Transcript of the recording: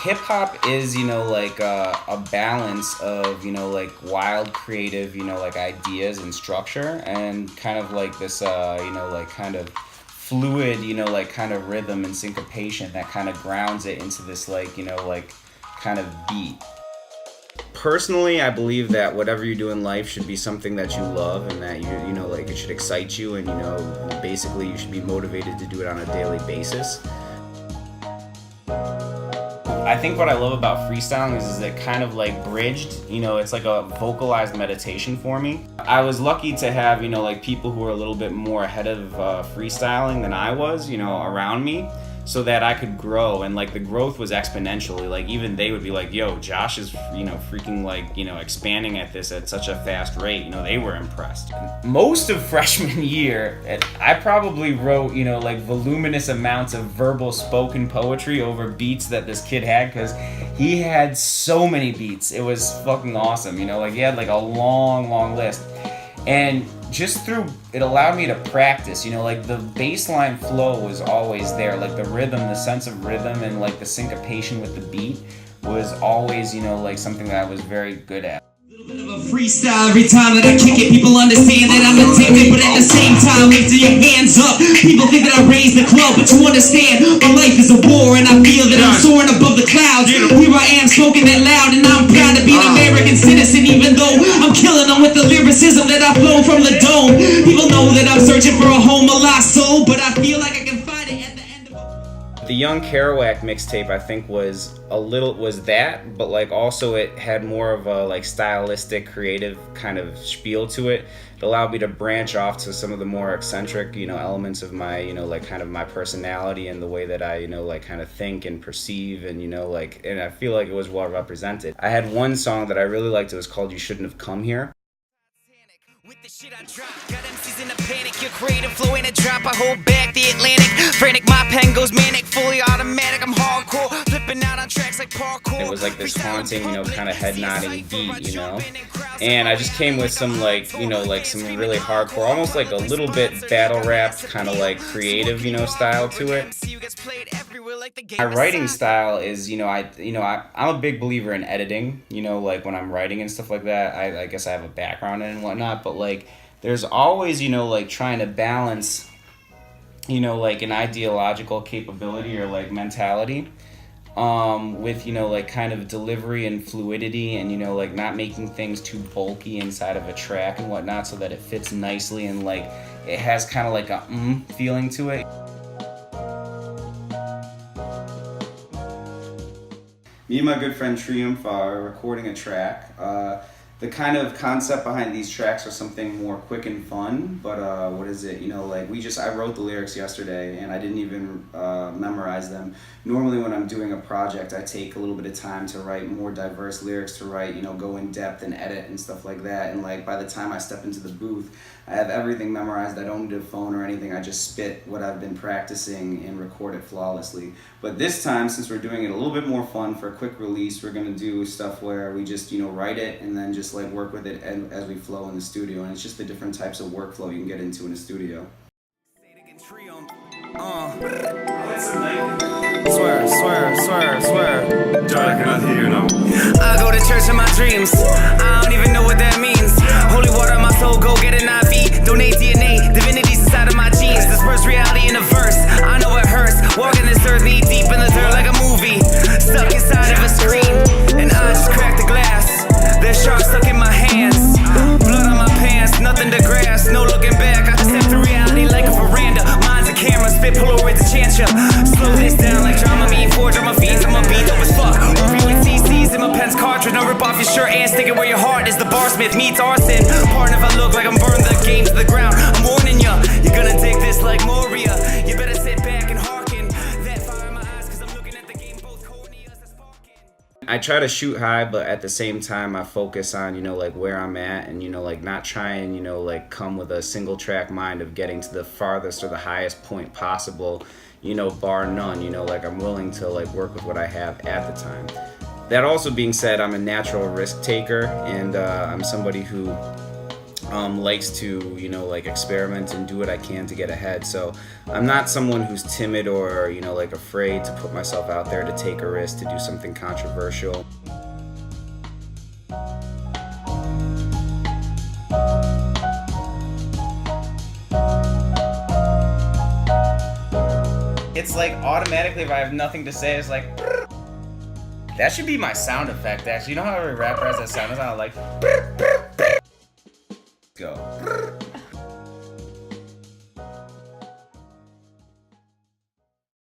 hip hop is, like a balance of, like wild, creative, like ideas and structure, and kind of like this, like kind of fluid, like kind of rhythm and syncopation that kind of grounds it into this, like, like kind of beat. Personally, I believe that whatever you do in life should be something that you love, and that like it should excite you, and basically you should be motivated to do it on a daily basis. I think what I love about freestyling is it kind of like bridged, it's like a vocalized meditation for me. I was lucky to have, like people who are a little bit more ahead of freestyling than I was, around me, so that I could grow, and like the growth was exponentially. Like even they would be like, yo, Josh is, freaking like, expanding at this at such a fast rate. They were impressed. Most of freshman year, I probably wrote, like voluminous amounts of verbal spoken poetry over beats that this kid had, because he had so many beats. It was fucking awesome, like he had like a long list. And just through, it allowed me to practice, like the baseline flow was always there, like the rhythm, the sense of rhythm, and like the syncopation with the beat was always, like something that I was very good at. Little bit of a freestyle every time that I kick it. People understand that I'm addicted, but at the same time, lift your hands up. People think that I raised the club, but you understand, my life is a war, and I feel that I'm soaring above the clouds. Here I am, spoken that loud, and I'm proud to be an American citizen, even though I'm killing them with the lyricism that I flow from the dome. People know that I'm searching for a home, a lost soul, but I feel like I can find it at the end of a... The Young Kerouac mixtape, I think, was that, but like also it had more of a like stylistic, creative kind of spiel to it. It allowed me to branch off to some of the more eccentric, elements of my, like kind of my personality and the way that I, like kind of think and perceive, and and I feel like it was well represented. I had one song that I really liked. It was called "You Shouldn't Have Come Here." With the shit I drop, got MCs in a panic. Your creative flow in a drop, I hold back the Atlantic. Frantic, my pen goes manic, fully automatic. I'm hardcore, flipping out on tracks like parkour. It was like this haunting, kind of head nodding beat, And I just came with some like, like some really hardcore, almost like a little bit battle rap, kind of like creative, style to it. My writing style is, I'm a big believer in editing, like when I'm writing and stuff like that. I guess I have a background in it and whatnot, but like there's always, like trying to balance, like an ideological capability or like mentality with, like kind of delivery and fluidity, and, like not making things too bulky inside of a track and whatnot, so that it fits nicely and like it has kind of like a feeling to it. Me and my good friend Triumph are recording a track. The kind of concept behind these tracks are something more quick and fun, but what is it? Like I wrote the lyrics yesterday, and I didn't even memorize them. Normally when I'm doing a project, I take a little bit of time to write more diverse lyrics, to write, go in depth and edit and stuff like that. And like by the time I step into the booth, I have everything memorized. I don't need a phone or anything. I just spit what I've been practicing and record it flawlessly. But this time, since we're doing it a little bit more fun for a quick release, we're gonna do stuff where we just, write it and then just like work with it as we flow in the studio. And it's just the different types of workflow you can get into in a studio. Swear. Johnny, can I hear you now? I go to church in my dreams. I don't even know what that means. Holy water, my soul, go get an IV. Donate DNA, divinity's inside of my genes. Disperse reality in a verse. I know it hurts. Walking this earth, knee deep in the dirt like a movie. Stuck inside of a screen, and I just cracked the glass. There's sharks stuck in my hands. Blood on my pants, nothing to grasp. No looking back, I step through reality like a veranda. Mine's a camera, spit Polaroids a chance ya. Slow this down like drama me, four drama feeds. I'm a beat dope as fuck. Reviewing CCs in my pen's cartridge. Now rip off your shirt and stick it where your heart is. The barsmith meets arson. Pardon if I look like I'm burned the game to the ground. I'm warning ya, you're gonna dig this like Moria. You better sit back and hearken. That fire in my eyes, cause I'm looking at the game both corneas that's sparking. I try to shoot high, but at the same time I focus on, like where I'm at, and, like not try and, like come with a single track mind of getting to the farthest or the highest point possible, bar none, like I'm willing to like work with what I have at the time. That also being said, I'm a natural risk taker, and I'm somebody who likes to, like experiment and do what I can to get ahead. So I'm not someone who's timid or, like afraid to put myself out there, to take a risk, to do something controversial. It's like automatically, if I have nothing to say, it's like, that should be my sound effect, actually. You know how every rapper has that sound? It's not like, go.